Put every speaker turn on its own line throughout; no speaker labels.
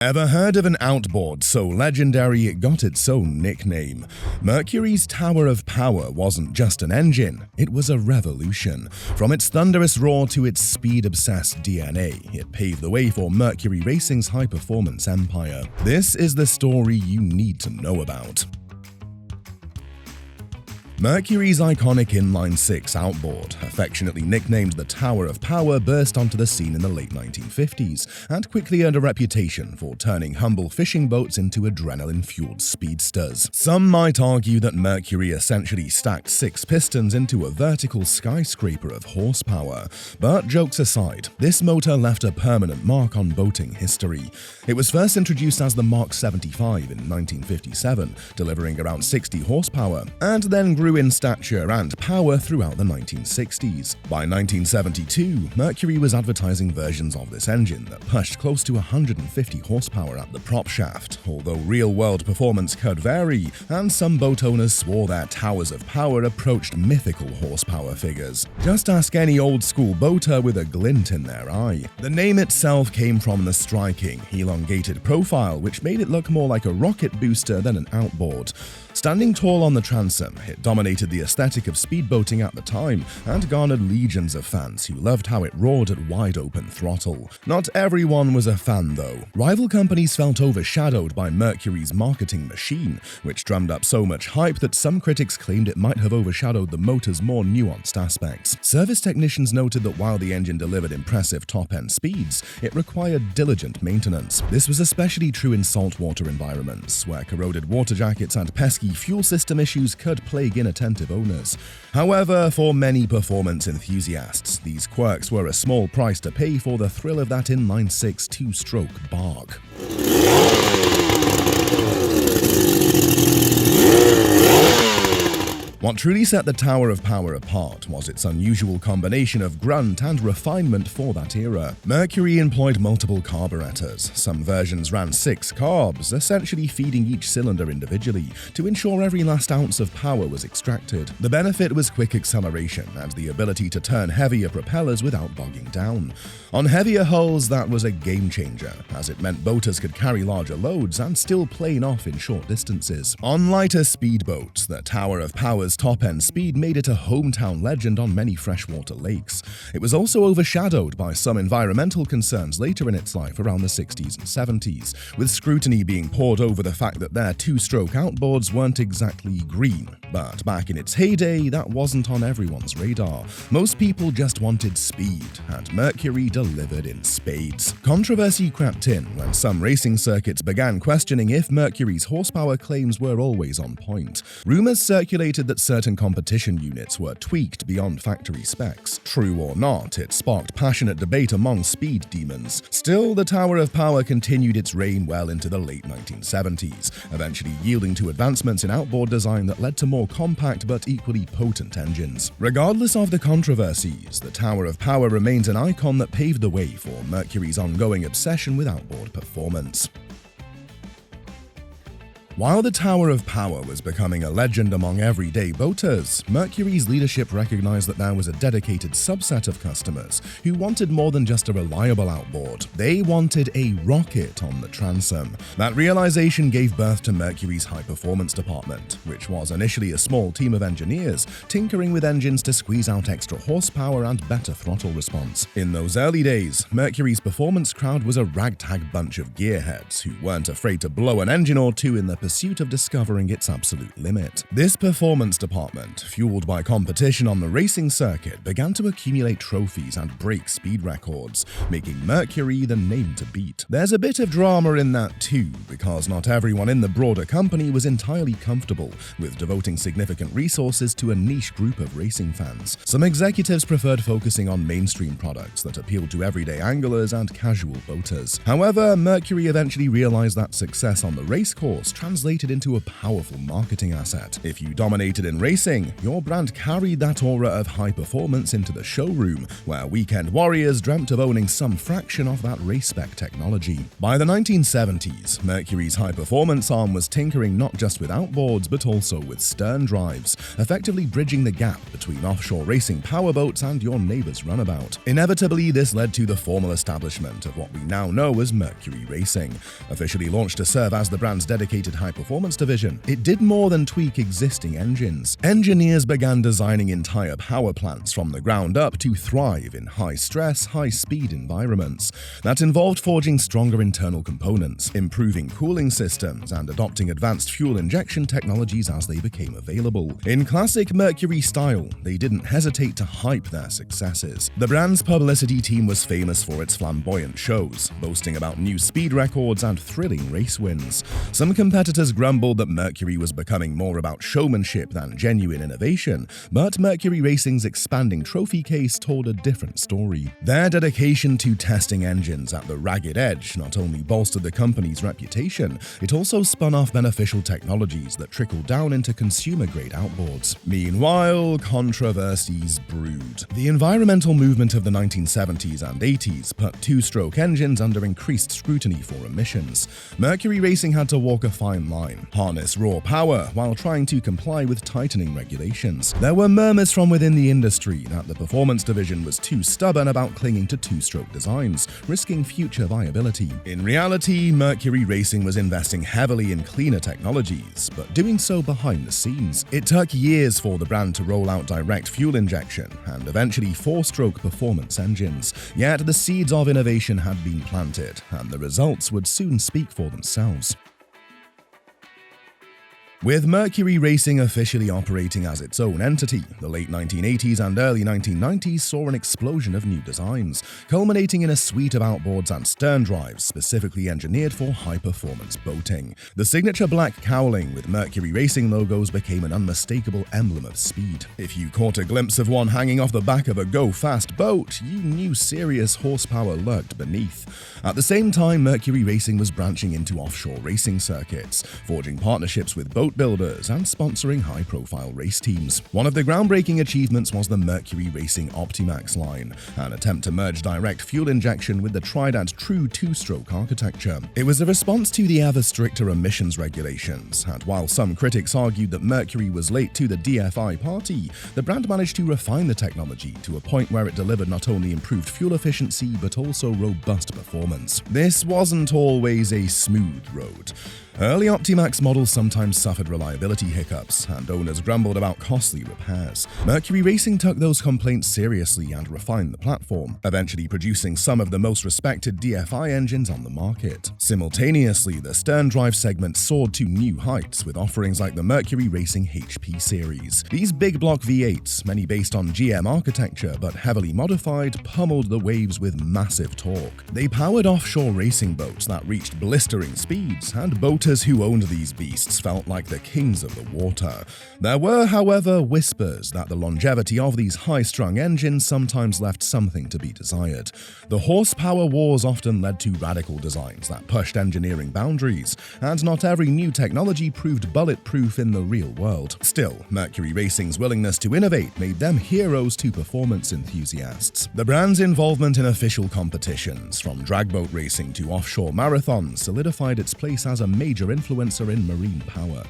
Ever heard of an outboard so legendary it got its own nickname? Mercury's Tower of Power wasn't just an engine, it was a revolution. From its thunderous roar to its speed-obsessed DNA, it paved the way for Mercury Racing's high-performance empire. This is the story you need to know about. Mercury's iconic inline-six outboard, affectionately nicknamed the Tower of Power, burst onto the scene in the late 1950s and quickly earned a reputation for turning humble fishing boats into adrenaline-fueled speedsters. Some might argue that Mercury essentially stacked six pistons into a vertical skyscraper of horsepower. But jokes aside, this motor left a permanent mark on boating history. It was first introduced as the Mark 75 in 1957, delivering around 60 horsepower, and then grew in stature and power throughout the 1960s. By 1972, Mercury was advertising versions of this engine that pushed close to 150 horsepower at the prop shaft, although real-world performance could vary, and some boat owners swore their towers of power approached mythical horsepower figures. Just ask any old-school boater with a glint in their eye. The name itself came from the striking, elongated profile, which made it look more like a rocket booster than an outboard. Standing tall on the transom, it dominated the aesthetic of speedboating at the time and garnered legions of fans who loved how it roared at wide-open throttle. Not everyone was a fan, though. Rival companies felt overshadowed by Mercury's marketing machine, which drummed up so much hype that some critics claimed it might have overshadowed the motor's more nuanced aspects. Service technicians noted that while the engine delivered impressive top-end speeds, it required diligent maintenance. This was especially true in saltwater environments, where corroded water jackets and pesky fuel system issues could plague inattentive owners. However, for many performance enthusiasts, these quirks were a small price to pay for the thrill of that inline-six two-stroke bark. What truly set the Tower of Power apart was its unusual combination of grunt and refinement for that era. Mercury employed multiple carburetors. Some versions ran 6 carbs, essentially feeding each cylinder individually to ensure every last ounce of power was extracted. The benefit was quick acceleration and the ability to turn heavier propellers without bogging down. On heavier hulls, that was a game changer, as it meant boaters could carry larger loads and still plane off in short distances. On lighter speedboats, the Tower of Power's top-end speed made it a hometown legend on many freshwater lakes. It was also overshadowed by some environmental concerns later in its life around the 60s and 70s, with scrutiny being poured over the fact that their two-stroke outboards weren't exactly green. But back in its heyday, that wasn't on everyone's radar. Most people just wanted speed, and Mercury delivered in spades. Controversy crept in when some racing circuits began questioning if Mercury's horsepower claims were always on point. Rumors circulated that certain competition units were tweaked beyond factory specs. True or not, it sparked passionate debate among speed demons. Still, the Tower of Power continued its reign well into the late 1970s, eventually yielding to advancements in outboard design that led to more compact but equally potent engines. Regardless of the controversies, the Tower of Power remains an icon that paved the way for Mercury's ongoing obsession with outboard performance. While the Tower of Power was becoming a legend among everyday boaters, Mercury's leadership recognized that there was a dedicated subset of customers who wanted more than just a reliable outboard. They wanted a rocket on the transom. That realization gave birth to Mercury's high-performance department, which was initially a small team of engineers tinkering with engines to squeeze out extra horsepower and better throttle response. In those early days, Mercury's performance crowd was a ragtag bunch of gearheads who weren't afraid to blow an engine or two in the pursuit of discovering its absolute limit. This performance department, fueled by competition on the racing circuit, began to accumulate trophies and break speed records, making Mercury the name to beat. There's a bit of drama in that too, because not everyone in the broader company was entirely comfortable with devoting significant resources to a niche group of racing fans. Some executives preferred focusing on mainstream products that appealed to everyday anglers and casual boaters. However, Mercury eventually realized that success on the race course translated into a powerful marketing asset. If you dominated in racing, your brand carried that aura of high performance into the showroom, where weekend warriors dreamt of owning some fraction of that race-spec technology. By the 1970s, Mercury's high-performance arm was tinkering not just with outboards but also with stern drives, effectively bridging the gap between offshore racing powerboats and your neighbor's runabout. Inevitably, this led to the formal establishment of what we now know as Mercury Racing. Officially launched to serve as the brand's dedicated high-performance division, it did more than tweak existing engines. Engineers began designing entire power plants from the ground up to thrive in high-stress, high-speed environments. That involved forging stronger internal components, improving cooling systems, and adopting advanced fuel injection technologies as they became available. In classic Mercury style, they didn't hesitate to hype their successes. The brand's publicity team was famous for its flamboyant shows, boasting about new speed records and thrilling race wins. Some competitors grumbled that Mercury was becoming more about showmanship than genuine innovation, but Mercury Racing's expanding trophy case told a different story. Their dedication to testing engines at the ragged edge not only bolstered the company's reputation, it also spun off beneficial technologies that trickled down into consumer-grade outboards. Meanwhile, controversies brewed. The environmental movement of the 1970s and 80s put two-stroke engines under increased scrutiny for emissions. Mercury Racing had to walk a fine line, harness raw power while trying to comply with tightening regulations. There were murmurs from within the industry that the performance division was too stubborn about clinging to two-stroke designs, risking future viability. In reality, Mercury Racing was investing heavily in cleaner technologies, but doing so behind the scenes. It took years for the brand to roll out direct fuel injection and eventually four-stroke performance engines. Yet the seeds of innovation had been planted, and the results would soon speak for themselves. With Mercury Racing officially operating as its own entity, the late 1980s and early 1990s saw an explosion of new designs, culminating in a suite of outboards and stern drives specifically engineered for high-performance boating. The signature black cowling with Mercury Racing logos became an unmistakable emblem of speed. If you caught a glimpse of one hanging off the back of a go-fast boat, you knew serious horsepower lurked beneath. At the same time, Mercury Racing was branching into offshore racing circuits, forging partnerships with boat builders and sponsoring high-profile race teams. One of the groundbreaking achievements was the Mercury Racing Optimax line, an attempt to merge direct fuel injection with the tried-and-true two-stroke architecture. It was a response to the ever-stricter emissions regulations, and while some critics argued that Mercury was late to the DFI party, the brand managed to refine the technology to a point where it delivered not only improved fuel efficiency but also robust performance. This wasn't always a smooth road. Early Optimax models sometimes suffered reliability hiccups, and owners grumbled about costly repairs. Mercury Racing took those complaints seriously and refined the platform, eventually producing some of the most respected DFI engines on the market. Simultaneously, the stern drive segment soared to new heights with offerings like the Mercury Racing HP series. These big block V8s, many based on GM architecture but heavily modified, pummeled the waves with massive torque. They powered offshore racing boats that reached blistering speeds, and boaters who owned these beasts felt like the kings of the water. There were, however, whispers that the longevity of these high-strung engines sometimes left something to be desired. The horsepower wars often led to radical designs that pushed engineering boundaries, and not every new technology proved bulletproof in the real world. Still, Mercury Racing's willingness to innovate made them heroes to performance enthusiasts. The brand's involvement in official competitions, from dragboat racing to offshore marathons, solidified its place as a major influencer in marine power.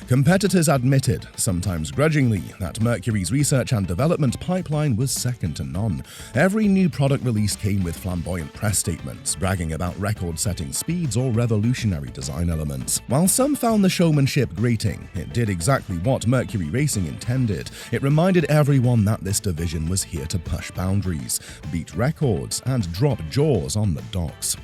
Competitors admitted, sometimes grudgingly, that Mercury's research and development pipeline was second to none. Every new product release came with flamboyant press statements, bragging about record-setting speeds or revolutionary design elements. While some found the showmanship grating, it did exactly what Mercury Racing intended. It reminded everyone that this division was here to push boundaries, beat records, and drop jaws on the docks.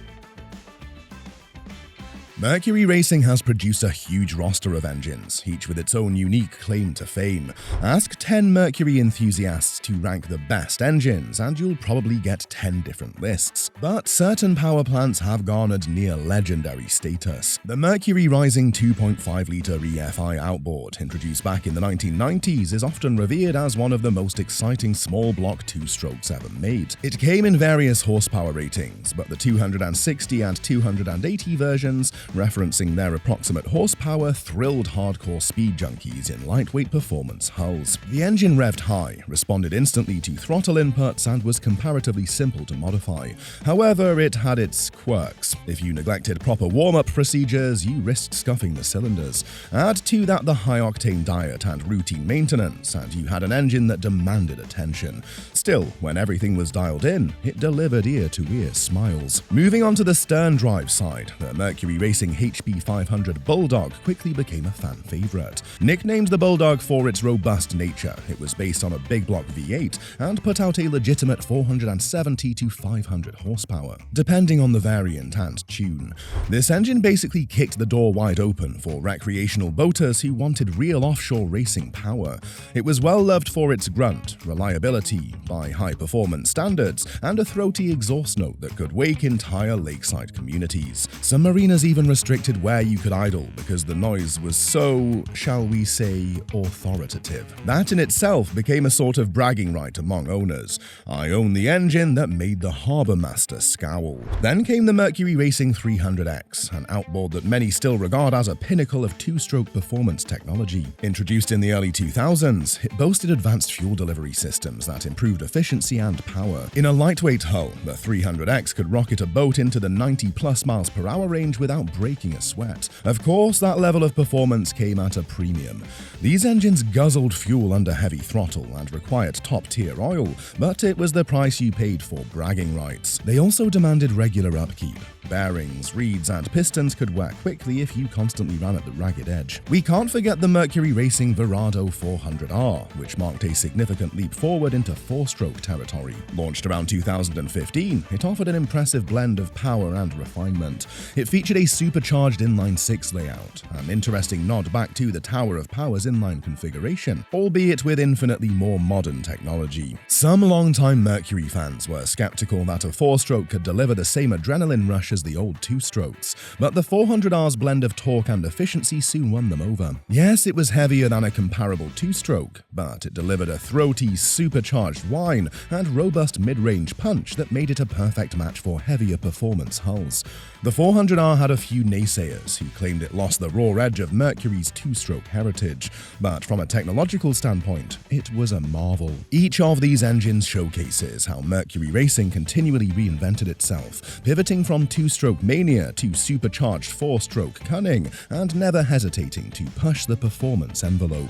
Mercury Racing has produced a huge roster of engines, each with its own unique claim to fame. Ask 10 Mercury enthusiasts to rank the best engines, and you'll probably get 10 different lists. But certain power plants have garnered near legendary status. The Mercury Rising 2.5-litre EFI outboard, introduced back in the 1990s, is often revered as one of the most exciting small block two-strokes ever made. It came in various horsepower ratings, but the 260 and 280 versions referencing their approximate horsepower thrilled hardcore speed junkies in lightweight performance hulls. The engine revved high, responded instantly to throttle inputs, and was comparatively simple to modify. However, it had its quirks. If you neglected proper warm-up procedures, you risked scuffing the cylinders. Add to that the high-octane diet and routine maintenance, and you had an engine that demanded attention. Still, when everything was dialed in, it delivered ear-to-ear smiles. Moving on to the stern drive side, the Mercury Racing HB 500 Bulldog quickly became a fan favorite. Nicknamed the Bulldog for its robust nature, it was based on a big block V8 and put out a legitimate 470 to 500 horsepower, depending on the variant and tune. This engine basically kicked the door wide open for recreational boaters who wanted real offshore racing power. It was well loved for its grunt, reliability by high-performance standards, and a throaty exhaust note that could wake entire lakeside communities. Some marinas even restricted where you could idle because the noise was so, shall we say, authoritative. That in itself became a sort of bragging right among owners. I own the engine that made the harbour master scowl. Then came the Mercury Racing 300X, an outboard that many still regard as a pinnacle of two-stroke performance technology. Introduced in the early 2000s, it boasted advanced fuel delivery systems that improved efficiency and power. In a lightweight hull, the 300X could rocket a boat into the 90+ miles per hour range without breaking a sweat. Of course, that level of performance came at a premium. These engines guzzled fuel under heavy throttle and required top-tier oil, but it was the price you paid for bragging rights. They also demanded regular upkeep. Bearings, reeds, and pistons could wear quickly if you constantly ran at the ragged edge. We can't forget the Mercury Racing Verado 400R, which marked a significant leap forward into four-stroke territory. Launched around 2015, it offered an impressive blend of power and refinement. It featured a supercharged inline-6 layout, an interesting nod back to the Tower of Power's inline configuration, albeit with infinitely more modern technology. Some longtime Mercury fans were skeptical that a four-stroke could deliver the same adrenaline rush as the old two-strokes, but the 400R's blend of torque and efficiency soon won them over. Yes, it was heavier than a comparable two-stroke, but it delivered a throaty, supercharged whine and robust mid-range punch that made it a perfect match for heavier performance hulls. The 400R had a few naysayers who claimed it lost the raw edge of Mercury's two-stroke heritage, but from a technological standpoint, it was a marvel. Each of these engines showcases how Mercury Racing continually reinvented itself, pivoting from two-stroke mania to supercharged four-stroke cunning, and never hesitating to push the performance envelope.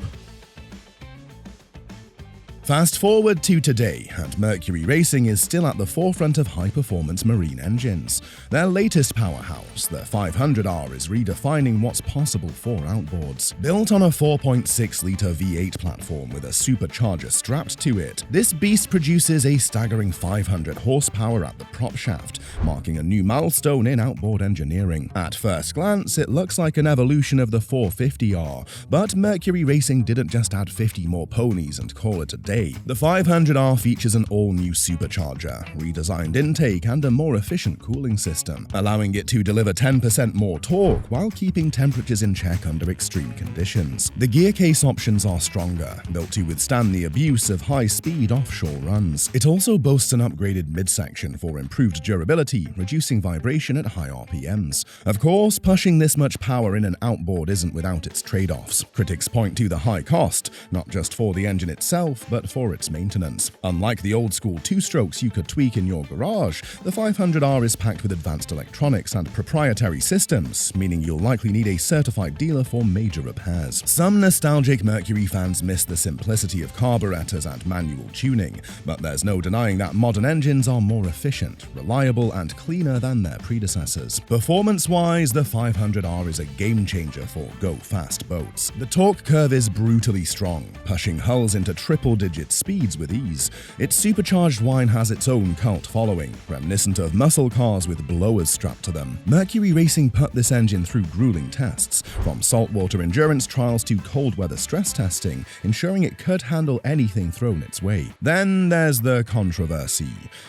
Fast forward to today, and Mercury Racing is still at the forefront of high-performance marine engines. Their latest powerhouse, the 500R, is redefining what's possible for outboards. Built on a 4.6-litre V8 platform with a supercharger strapped to it, this beast produces a staggering 500 horsepower at the prop shaft, marking a new milestone in outboard engineering. At first glance, it looks like an evolution of the 450R, but Mercury Racing didn't just add 50 more ponies and call it a day. The 500R features an all-new supercharger, redesigned intake, and a more efficient cooling system, allowing it to deliver 10% more torque while keeping temperatures in check under extreme conditions. The gear case options are stronger, built to withstand the abuse of high-speed offshore runs. It also boasts an upgraded midsection for improved durability, reducing vibration at high RPMs. Of course, pushing this much power in an outboard isn't without its trade-offs. Critics point to the high cost, not just for the engine itself, but for its maintenance. Unlike the old-school two-strokes you could tweak in your garage, the 500R is packed with advanced electronics and proprietary systems, meaning you'll likely need a certified dealer for major repairs. Some nostalgic Mercury fans miss the simplicity of carburetors and manual tuning, but there's no denying that modern engines are more efficient, reliable, and cleaner than their predecessors. Performance-wise, the 500R is a game-changer for go-fast boats. The torque curve is brutally strong, pushing hulls into triple-digit speeds with ease. Its supercharged whine has its own cult following, reminiscent of muscle cars with blowers strapped to them. Mercury Racing put this engine through grueling tests, from saltwater endurance trials to cold weather stress testing, ensuring it could handle anything thrown its way. Then there's the controversy.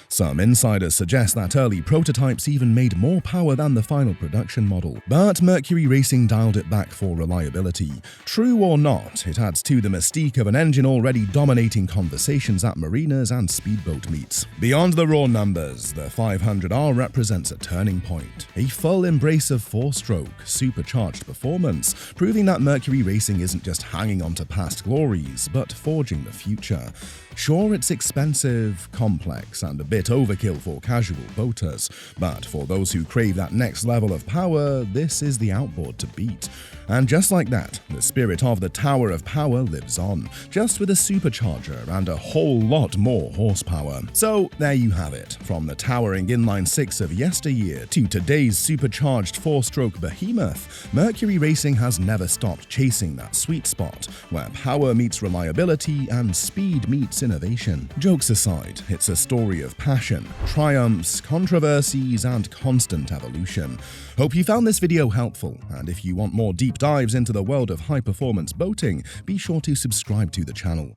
Some insiders suggest that early prototypes even made more power than the final production model, but Mercury Racing dialed it back for reliability. True or not, it adds to the mystique of an engine already dominating stimulating conversations at marinas and speedboat meets. Beyond the raw numbers, the 500R represents a turning point, a full embrace of four-stroke, supercharged performance, proving that Mercury Racing isn't just hanging on to past glories, but forging the future. Sure, it's expensive, complex, and a bit overkill for casual boaters, but for those who crave that next level of power, this is the outboard to beat. And just like that, the spirit of the Tower of Power lives on, just with a supercharger and a whole lot more horsepower. So there you have it, from the towering inline six of yesteryear to today's supercharged four-stroke behemoth, Mercury Racing has never stopped chasing that sweet spot, where power meets reliability and speed meets innovation. Jokes aside, it's a story of passion, triumphs, controversies, and constant evolution. Hope you found this video helpful, and if you want more deep dives into the world of high-performance boating, be sure to subscribe to the channel.